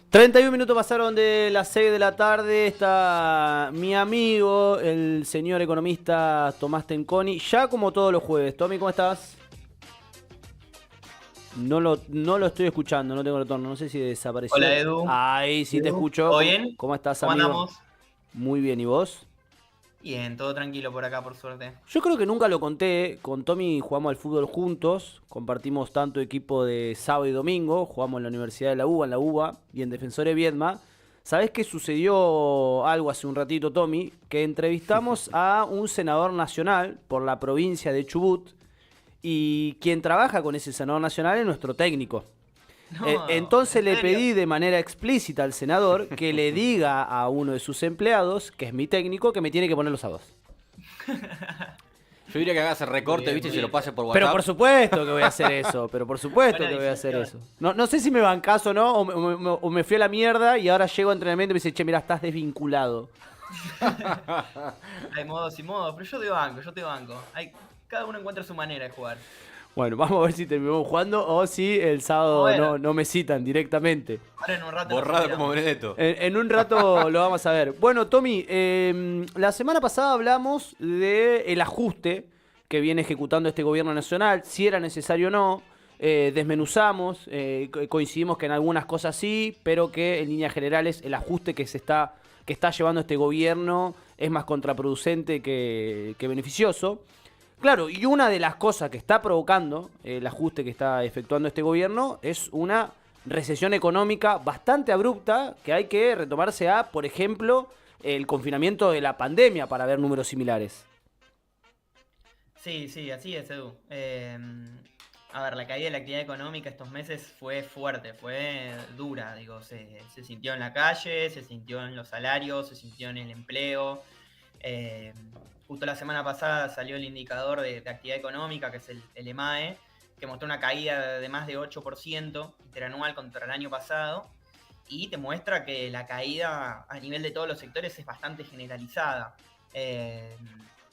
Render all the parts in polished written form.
31 minutos pasaron de las 6 de la tarde. Está mi amigo, el señor economista Tomás Tenconi, ya como todos los jueves. Tommy, ¿cómo estás? No lo estoy escuchando, no tengo retorno. No sé si Hola desapareció. Edu. Ahí sí te Edu, escucho. ¿todo ¿Cómo, bien? cómo estás, ¿Cómo amigo? andamos? Muy bien, ¿y vos? Bien, todo tranquilo por acá, por suerte. Yo creo que nunca lo conté. Con Tommy jugamos al fútbol juntos. Compartimos tanto equipo de sábado y domingo. Jugamos en la Universidad de la UBA, en la UBA y en Defensores Viedma. ¿Sabés que sucedió algo hace un ratito, Tommy? Que entrevistamos a un senador nacional por la provincia de Chubut. Y quien trabaja con ese senador nacional es nuestro técnico. No, ¿en Entonces le serio? pedí de manera explícita al senador que le diga a uno de sus empleados, que es mi técnico, que me tiene que poner los sábados. Yo diría que hagas el Muy recorte, bien, ¿viste? Y muy se lo bien. pase por Pero por WhatsApp. supuesto que voy a hacer eso, pero por supuesto Buena que voy a hacer decisión. eso. No sé si me bancás o no, o me fui a la mierda y ahora llego a entrenamiento y me dice, che, mira, estás desvinculado. Hay modos y modos, pero yo te banco, yo te banco. Cada uno encuentra su manera de jugar. Bueno, vamos a ver si terminamos jugando o si el Vamos sábado a ver, no me citan directamente. ahora en un rato nos Borrado como enteramos. Benedetto. En un rato lo vamos a ver. Bueno, Tommy, la semana pasada hablamos del ajuste que viene ejecutando este gobierno nacional, si era necesario o no. Desmenuzamos, coincidimos que en algunas cosas sí, pero que en líneas generales el ajuste que está llevando este gobierno es más contraproducente que beneficioso. Claro, y una de las cosas que está provocando el ajuste que está efectuando este gobierno es una recesión económica bastante abrupta que hay que retomarse a, por ejemplo, el confinamiento de la pandemia para ver números similares. Sí, sí, así es, Edu. A ver, la caída de la actividad económica estos meses fue fuerte, fue dura, digo, se sintió en la calle, se sintió en los salarios, se sintió en el empleo. Eh, Justo la semana pasada salió el indicador de actividad económica, que es el EMAE, que mostró una caída de más de 8% interanual contra el año pasado, y te muestra que la caída a nivel de todos los sectores es bastante generalizada. Eh,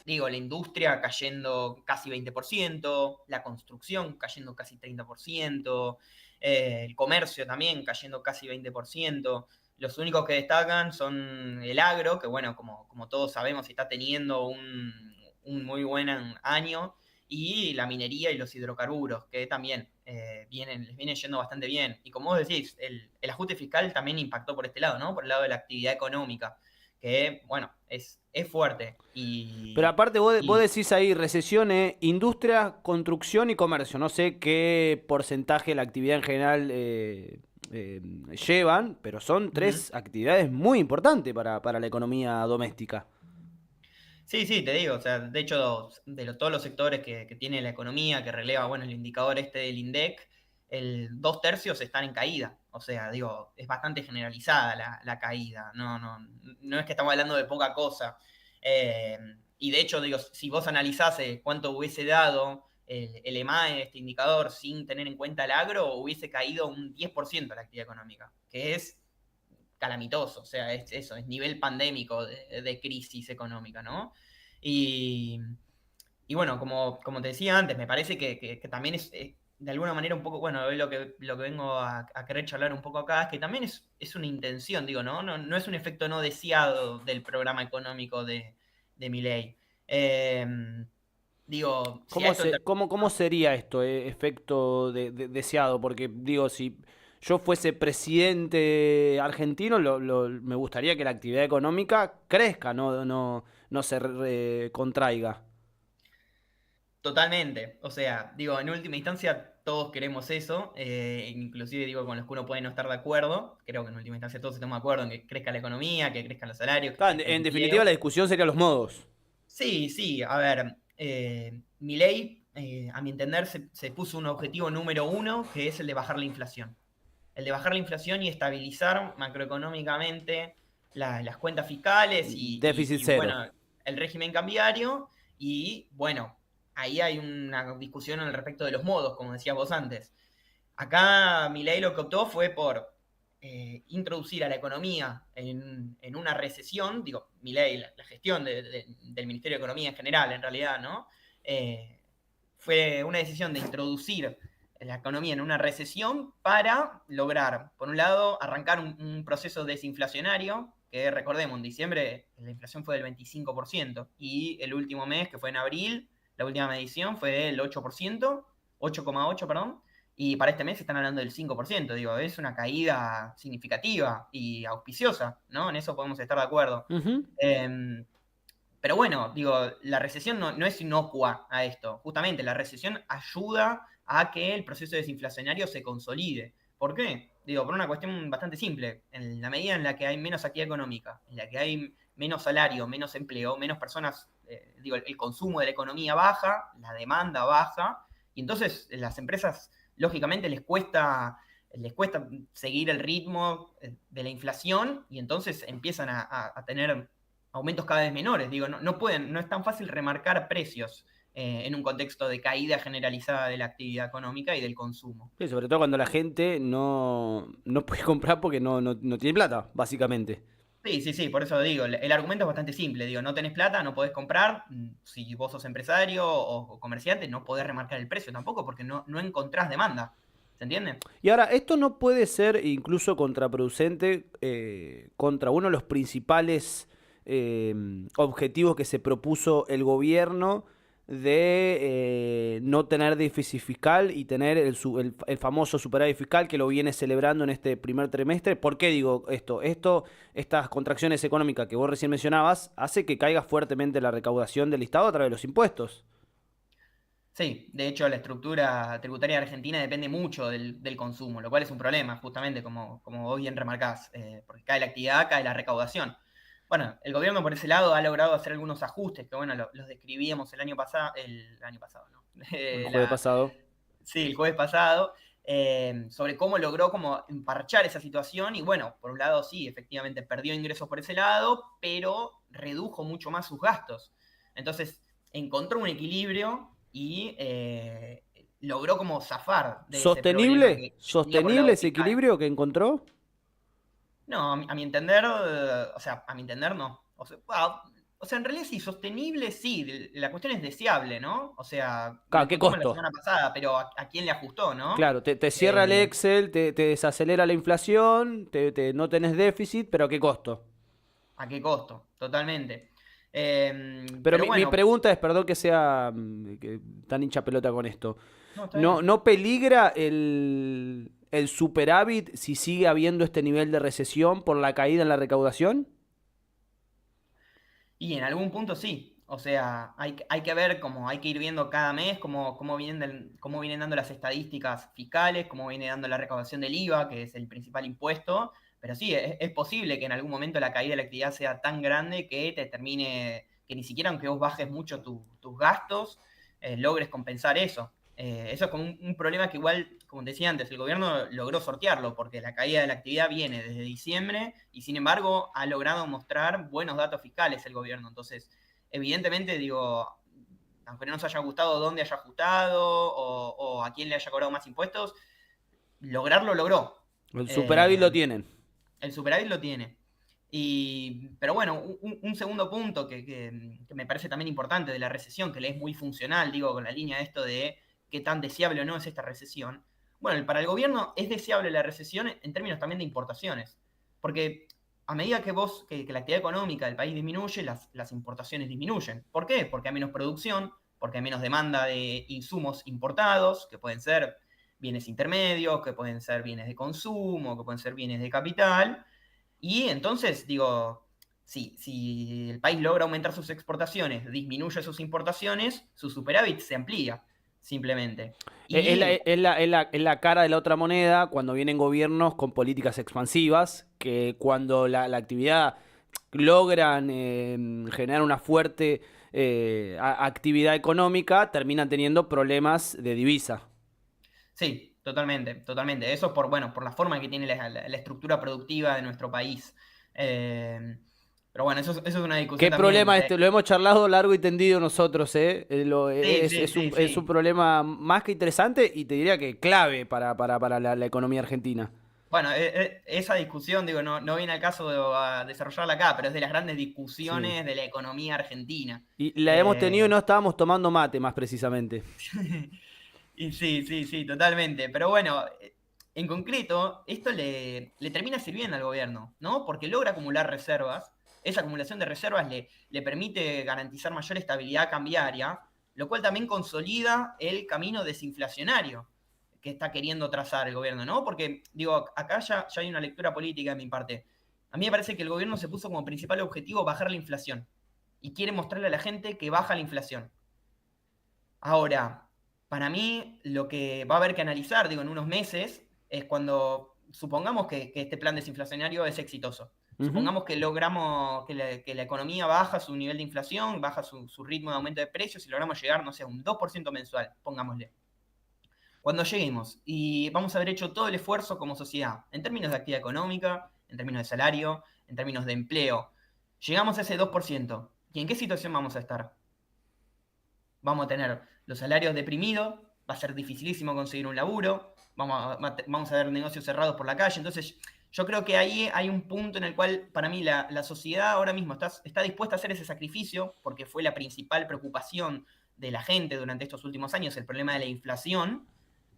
Digo, la industria cayendo casi 20%, la construcción cayendo casi 30%, el comercio también cayendo casi 20%. Los únicos que destacan son el agro, que bueno, como todos sabemos, está teniendo un muy buen año, y la minería y los hidrocarburos, que también les viene yendo bastante bien. Y como vos decís, el ajuste fiscal también impactó por este lado, ¿no? Por el lado de la actividad económica, que bueno, es fuerte. Pero aparte vos Y decís ahí recesión, industria, construcción y comercio. No sé qué porcentaje de la actividad en general eh, llevan, pero son ujú. tres actividades muy importantes para la economía doméstica. Sí, sí, te digo, o sea, de hecho, todos los sectores que tiene la economía, que releva, bueno, el indicador este del INDEC, el 2/3 están en caída. O sea, digo, es bastante generalizada la caída. No es que estamos hablando de poca cosa. Eh, y de hecho, digo, si vos analizás cuánto hubiese dado el EMAE, este indicador, sin tener en cuenta el agro, hubiese caído un 10% la actividad económica, que es calamitoso, o sea, es eso, es nivel pandémico de crisis económica, ¿no? Y, y bueno, como te decía antes, me parece que también es de alguna manera un poco, bueno, lo que vengo a querer charlar un poco acá, es que también es una intención, digo, ¿no? No es un efecto no deseado del programa económico de Milei. Eh, Digo, si a ¿Cómo, esto se, cómo, cómo sería esto, efecto deseado? Porque digo, si yo fuese presidente argentino, me gustaría que la actividad económica crezca, no se contraiga. Totalmente, o sea, digo, en última instancia todos queremos eso, inclusive digo con los que uno puede no estar de acuerdo, creo que en última instancia todos estamos de acuerdo en que crezca la economía, que crezcan los salarios, que Claro, crezca el en definitiva empleo. la discusión sería los modos. Sí, sí, a ver, Milei, a mi entender, se puso un objetivo número uno, que es el de bajar la inflación. El de bajar la inflación y estabilizar macroeconómicamente las cuentas fiscales Déficit y, cero. bueno, el régimen cambiario. Y bueno, ahí hay una discusión al respecto de los modos, como decías vos antes. Acá Milei lo que optó fue por introducir a la economía en una recesión, digo, Milei, la gestión del Ministerio de Economía en general, en realidad, ¿no? Eh, Fue una decisión de introducir la economía en una recesión para lograr, por un lado, arrancar un proceso desinflacionario, que recordemos, en diciembre la inflación fue del 25% y el último mes, que fue en abril, la última medición fue del 8%, 8,8, perdón, y para este mes están hablando del 5%, digo, es una caída significativa y auspiciosa, ¿no? En eso podemos estar de acuerdo. Ujú. Pero bueno, digo, la recesión no es inocua a esto. Justamente la recesión ayuda a que el proceso desinflacionario se consolide. ¿Por qué? Digo, por una cuestión bastante simple. En la medida en la que hay menos actividad económica, en la que hay menos salario, menos empleo, menos personas, digo, el consumo de la economía baja, la demanda baja, y entonces las empresas, lógicamente, les cuesta seguir el ritmo de la inflación y entonces empiezan a tener aumentos cada vez menores. Digo, no es tan fácil remarcar precios en un contexto de caída generalizada de la actividad económica y del consumo. Sí, sobre todo cuando la gente no puede comprar porque no tiene plata, básicamente. Sí, sí, sí, por eso digo, el argumento es bastante simple. Digo, no tenés plata, no podés comprar. Si vos sos empresario o comerciante, no podés remarcar el precio tampoco porque no encontrás demanda. ¿Se entiende? Y ahora, esto no puede ser incluso contraproducente contra uno de los principales objetivos que se propuso el gobierno de no tener déficit fiscal y tener el famoso superávit fiscal que lo viene celebrando en este primer trimestre. ¿Por qué digo esto? Estas contracciones económicas que vos recién mencionabas hace que caiga fuertemente la recaudación del Estado a través de los impuestos. Sí, de hecho la estructura tributaria argentina depende mucho del consumo, lo cual es un problema, justamente como vos bien remarcás, porque cae la actividad, cae la recaudación. Bueno, el gobierno por ese lado ha logrado hacer algunos ajustes que, bueno, los describíamos el año pasado, ¿no? El Eh, jueves la, pasado. sí, el jueves pasado, sobre cómo logró como emparchar esa situación y, bueno, por un lado sí, efectivamente perdió ingresos por ese lado, pero redujo mucho más sus gastos. Entonces, encontró un equilibrio y logró como zafar de ese problema ¿Sostenible? que tenía por el ¿Sostenible lado ese fiscal. equilibrio que encontró? No, a mi entender, o sea, a mi entender no. O sea, en realidad sí, sostenible sí, la cuestión es deseable, ¿no? O sea, lo Claro, ¿qué discutimos la costo? semana pasada, pero ¿a quién le ajustó, no? Claro, te cierra el Eh, Excel, te desacelera la inflación, no tenés déficit, pero ¿a qué costo? ¿A qué costo? Totalmente. Pero Pero mi bueno, pregunta es, perdón que sea tan hincha pelota con esto, no, está bien. ¿no peligra el superávit si sigue habiendo este nivel de recesión por la caída en la recaudación? Y en algún punto sí. O sea, hay que ver cómo hay que ir viendo cada mes cómo vienen dando las estadísticas fiscales, cómo viene dando la recaudación del IVA, que es el principal impuesto. Pero sí, es posible que en algún momento la caída de la actividad sea tan grande que te termine, que ni siquiera aunque vos bajes mucho tus gastos, logres compensar eso. Eso es como un problema que igual, como te decía antes, el gobierno logró sortearlo porque la caída de la actividad viene desde diciembre y sin embargo ha logrado mostrar buenos datos fiscales el gobierno. Entonces, evidentemente, digo, aunque no nos haya gustado dónde haya ajustado o a quién le haya cobrado más impuestos, lograrlo logró. El superávit Eh, lo tienen. el superávit lo tiene. Pero bueno, un segundo punto que me parece también importante de la recesión, que le es muy funcional, digo, con la línea de esto de qué tan deseable o no es esta recesión. Bueno, para el gobierno es deseable la recesión en términos también de importaciones. Porque a medida que la actividad económica del país disminuye, las importaciones disminuyen. ¿Por qué? Porque hay menos producción, porque hay menos demanda de insumos importados, que pueden ser bienes intermedios, que pueden ser bienes de consumo, que pueden ser bienes de capital. Y entonces, digo, si el país logra aumentar sus exportaciones, disminuye sus importaciones, su superávit se amplía, simplemente. Es Y la, el, es la cara de la otra moneda cuando vienen gobiernos con políticas expansivas, que cuando la actividad logran generar una fuerte actividad económica, terminan teniendo problemas de divisa. sí, totalmente, totalmente. Eso bueno, por la forma que tiene la estructura productiva de nuestro país. Eh, pero bueno, eso es una discusión ¿Qué también. problema este? Lo hemos charlado largo y tendido nosotros, ¿eh? Sí, sí, sí, Es un sí. problema más que interesante y te diría que clave para la economía argentina. Bueno, esa discusión, digo, no viene al caso de desarrollarla acá, pero es de las grandes Sí. discusiones de la economía argentina. Y la hemos tenido y Eh, no estábamos tomando mate, más precisamente. Y sí, totalmente. Pero bueno, en concreto, esto le termina sirviendo al gobierno, ¿no? Porque logra acumular reservas. Esa acumulación de reservas le permite garantizar mayor estabilidad cambiaria, lo cual también consolida el camino desinflacionario que está queriendo trazar el gobierno, ¿no? Porque, digo, acá ya hay una lectura política de mi parte. A mí me parece que el gobierno se puso como principal objetivo bajar la inflación y quiere mostrarle a la gente que baja la inflación. Ahora, para mí, lo que va a haber que analizar, digo, en unos meses, es cuando supongamos que este plan desinflacionario es exitoso. Ujú. Supongamos que logramos que la economía baja su nivel de inflación, baja su ritmo de aumento de precios y logramos llegar, no sé, a un 2% mensual, pongámosle. Cuando lleguemos y vamos a haber hecho todo el esfuerzo como sociedad, en términos de actividad económica, en términos de salario, en términos de empleo, llegamos a ese 2%. ¿Y en qué situación vamos a estar? Vamos a tener los salarios deprimidos, va a ser dificilísimo conseguir un laburo, vamos a ver negocios cerrados por la calle. Entonces, yo creo que ahí hay un punto en el cual, para mí, la sociedad ahora mismo está dispuesta a hacer ese sacrificio, porque fue la principal preocupación de la gente durante estos últimos años, el problema de la inflación,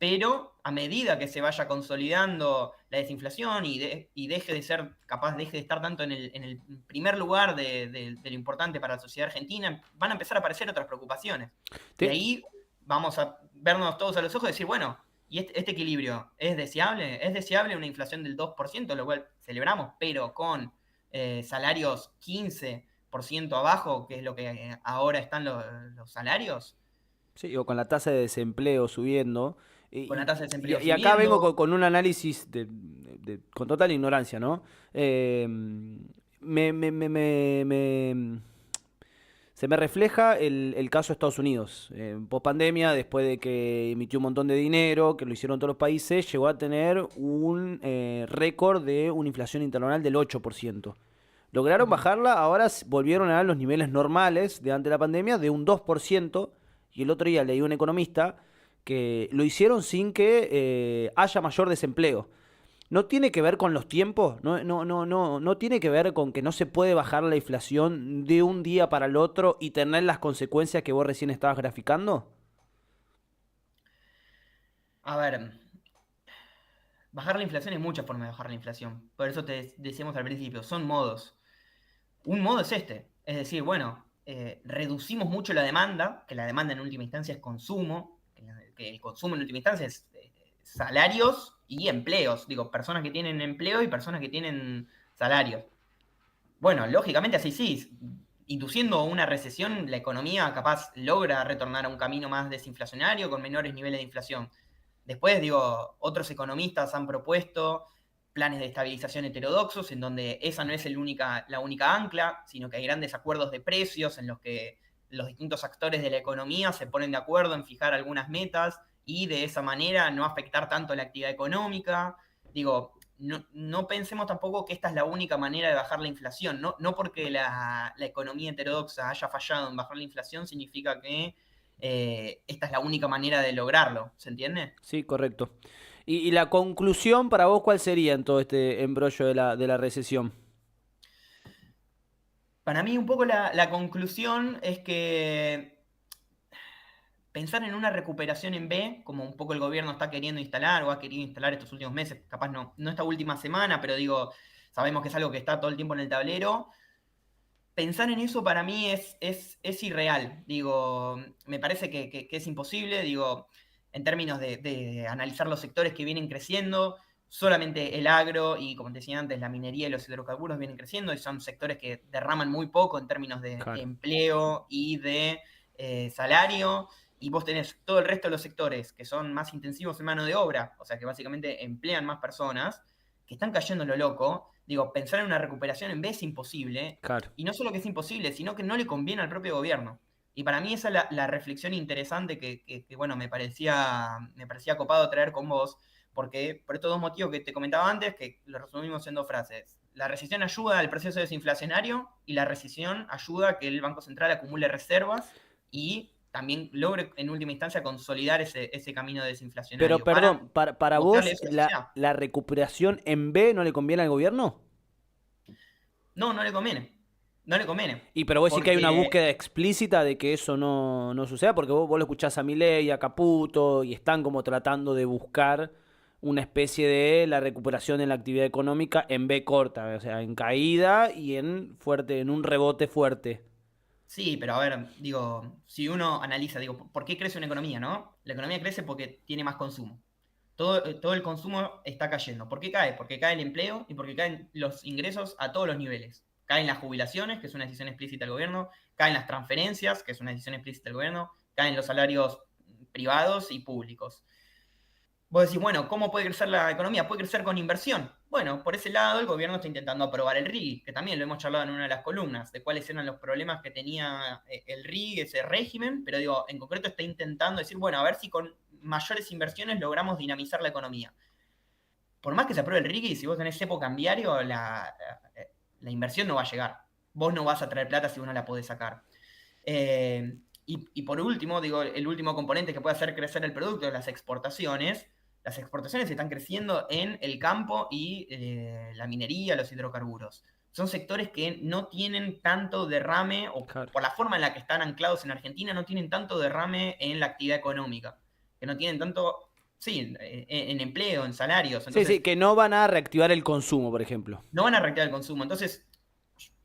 pero a medida que se vaya consolidando la desinflación y deje de ser capaz, deje de estar tanto en el primer lugar de lo importante para la sociedad argentina, van a empezar a aparecer otras preocupaciones. Y Te- ahí vamos a vernos todos a los ojos y decir, bueno, ¿y este equilibrio es deseable? ¿Es deseable una inflación del 2%, lo cual celebramos, pero con salarios 15% abajo, que es lo que ahora están los salarios? Sí, o con la tasa de desempleo subiendo. Con la tasa de desempleo Y acá vengo subiendo. con un análisis con total ignorancia, ¿no? Eh, se me refleja el caso de Estados Unidos. Post pandemia, después de que emitió un montón de dinero, que lo hicieron todos los países, llegó a tener un récord de una inflación interanual del 8%. Lograron Ujú. bajarla, ahora volvieron a los niveles normales de antes de la pandemia de un 2%. Y el otro día leí un economista que lo hicieron sin que haya mayor desempleo. No tiene que ver con los tiempos, no tiene que ver con que no se puede bajar la inflación de un día para el otro y tener las consecuencias que vos recién estabas graficando. A ver, bajar la inflación hay muchas formas de bajar la inflación. Por eso te decíamos al principio, son modos. Un modo es este, es decir, bueno, reducimos mucho la demanda, que la demanda en última instancia es consumo, que el consumo en última instancia es salarios y empleos, digo, personas que tienen empleo y personas que tienen salarios. Bueno, lógicamente así sí, induciendo una recesión, la economía capaz logra retornar a un camino más desinflacionario con menores niveles de inflación. Después, digo, otros economistas han propuesto planes de estabilización heterodoxos, en donde esa no es la única ancla, sino que hay grandes acuerdos de precios en los que los distintos actores de la economía se ponen de acuerdo en fijar algunas metas y de esa manera no afectar tanto la actividad económica. Digo, no pensemos tampoco que esta es la única manera de bajar la inflación. No porque la economía heterodoxa haya fallado en bajar la inflación significa que esta es la única manera de lograrlo. ¿Se entiende? Sí, correcto. Y la conclusión para vos, ¿cuál sería en todo este embrollo de la recesión? Para mí un poco la conclusión es que pensar en una recuperación en B, como un poco el gobierno está queriendo instalar o ha querido instalar estos últimos meses, capaz no esta última semana, pero digo, sabemos que es algo que está todo el tiempo en el tablero. Pensar en eso para mí es irreal. Digo, me parece que es imposible. Digo, en términos de analizar los sectores que vienen creciendo, solamente el agro y, como te decía antes, la minería y los hidrocarburos vienen creciendo y son sectores que derraman muy poco en términos de Claro. empleo y de salario. Y vos tenés todo el resto de los sectores que son más intensivos en mano de obra, o sea que básicamente emplean más personas, que están cayendo en lo loco. Digo, pensar en una recuperación en B es imposible. Claro. Y no solo que es imposible, sino que no le conviene al propio gobierno. Y para mí esa es la reflexión interesante bueno, me parecía copado traer con vos, porque por estos dos motivos que te comentaba antes, que lo resumimos en dos frases. La recesión ayuda al proceso desinflacionario y la recesión ayuda a que el Banco Central acumule reservas y también logre en última instancia consolidar ese camino Pero desinflacionario para perdón, para mostrarle vos eso a la sociedad. la recuperación en B no le conviene al gobierno. No le conviene. no le conviene. Y pero vos decís que hay una Porque- búsqueda explícita de que eso no suceda, porque vos lo escuchás a Milei, a Caputo, y están como tratando de buscar una especie de la recuperación en la actividad económica en B corta, o sea, en caída y en un rebote fuerte. Sí, pero a ver, digo, si uno analiza, digo, ¿por qué crece una economía, no? La economía crece porque tiene más consumo. Todo el consumo está cayendo. ¿Por qué cae? Porque cae el empleo y porque caen los ingresos a todos los niveles. Caen las jubilaciones, que es una decisión explícita del gobierno, caen las transferencias, que es una decisión explícita del gobierno, caen los salarios privados y públicos. Vos decís, bueno, ¿cómo puede crecer la economía? Puede crecer con inversión. Bueno, por ese lado el gobierno está intentando aprobar el RIGI, que también lo hemos charlado en una de las columnas, de cuáles eran los problemas que tenía el RIGI, ese régimen, pero digo, en concreto está intentando decir, bueno, a ver si con mayores inversiones logramos dinamizar la economía. Por más que se apruebe el RIGI, si vos tenés cepo cambiario, la inversión no va a llegar. Vos no vas a traer plata si vos no la podés sacar. Y por último, digo, el último componente que puede hacer crecer el producto es las exportaciones. Las exportaciones están creciendo en el campo y la minería, los hidrocarburos. Son sectores que no tienen tanto derrame, o Claro. por la forma en la que están anclados en Argentina, no tienen tanto derrame en la actividad económica. Que no tienen tanto, sí, en empleo, en salarios. Sí, Entonces, sí, que no van a reactivar el consumo, por ejemplo. no van a reactivar el consumo. Entonces,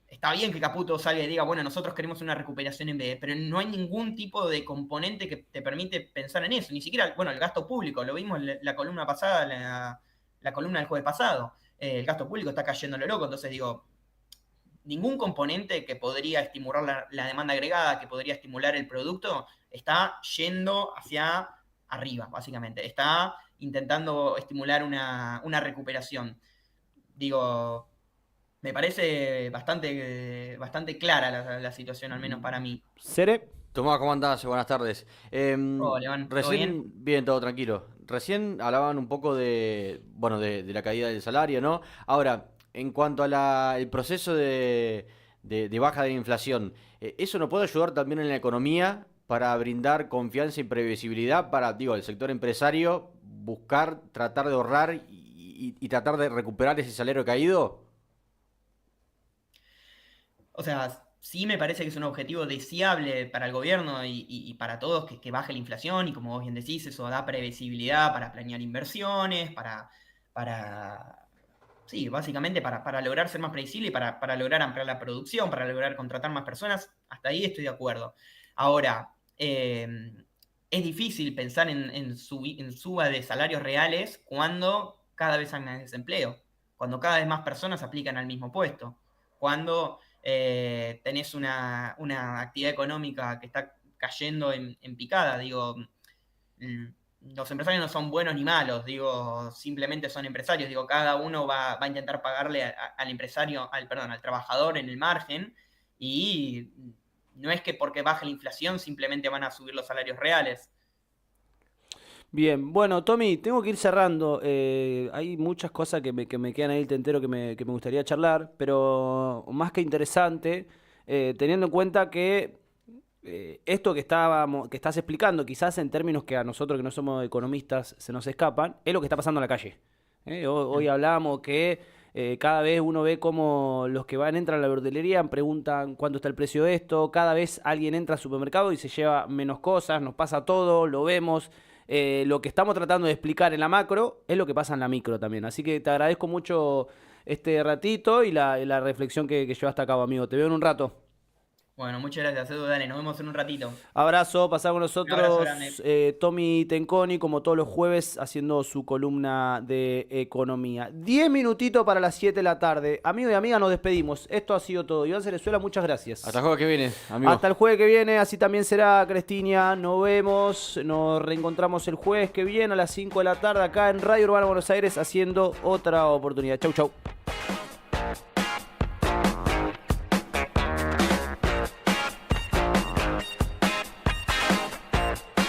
está bien que Caputo salga y diga, bueno, nosotros queremos una recuperación en B, pero no hay ningún tipo de componente que te permite pensar en eso. Ni siquiera, bueno, el gasto público, lo vimos en la columna pasada, la columna del jueves pasado. El gasto público está cayendo lo loco, entonces digo, ningún componente que podría estimular la demanda agregada, que podría estimular el producto, está yendo hacia arriba, básicamente. Está intentando estimular una recuperación. Digo, me parece bastante clara la situación, al menos para mí. Cere, Tomás, ¿cómo andás? Buenas tardes. Oh, Levan, ¿todo Recién, bien, todo tranquilo. Recién hablaban un poco bueno, de la caída del salario, ¿no? Ahora, en cuanto a el proceso de baja de la inflación, ¿eso nos puede ayudar también en la economía para brindar confianza y previsibilidad para, digo, el sector empresario buscar, tratar de ahorrar y tratar de recuperar ese salario caído? O sea, sí me parece que es un objetivo deseable para el gobierno y para todos que baje la inflación y como vos bien decís, eso da previsibilidad para planear inversiones, para sí, básicamente para lograr ser más predecible y para lograr ampliar la producción, para lograr contratar más personas. Hasta ahí estoy de acuerdo. Ahora, es difícil pensar en suba de salarios reales cuando cada vez hay más desempleo, cuando cada vez más personas aplican al mismo puesto, cuando tenés una actividad económica que está cayendo en picada. Digo, los empresarios no son buenos ni malos, digo, simplemente son empresarios. Digo, cada uno va a intentar pagarle al empresario, al trabajador en el margen, y no es que porque baje la inflación simplemente van a subir los salarios reales. bien. Bueno, Tommy, tengo que ir cerrando. Hay muchas cosas que me quedan ahí el tintero que me gustaría charlar, pero más que interesante, teniendo en cuenta que esto que estás explicando, quizás en términos que a nosotros que no somos economistas se nos escapan, es lo que está pasando en la calle. Hoy hablamos que cada vez uno ve como los que entran a la verdulería preguntan cuánto está el precio de esto, cada vez alguien entra al supermercado y se lleva menos cosas, nos pasa todo, lo vemos. Lo que estamos tratando de explicar en la macro es lo que pasa en la micro también. Así que te agradezco mucho este ratito y la reflexión que llevaste a cabo, amigo. Te veo en un rato. Bueno, muchas gracias, Edu. Dale, nos vemos en un ratito. Abrazo, pasá con Un abrazo nosotros grande. Tommy Tenconi, como todos los jueves, haciendo su columna de economía. 10 minutitos para las 7 de la tarde. Amigo y amiga, nos despedimos. Esto ha sido todo. Iván Cerezuela, muchas gracias. Hasta el jueves que viene, amigo. Hasta el jueves que viene, así también será, Cristina. Nos vemos, nos reencontramos el jueves que viene a las 5 de la tarde acá en Radio Urbana Buenos Aires haciendo otra oportunidad. Chau, chau.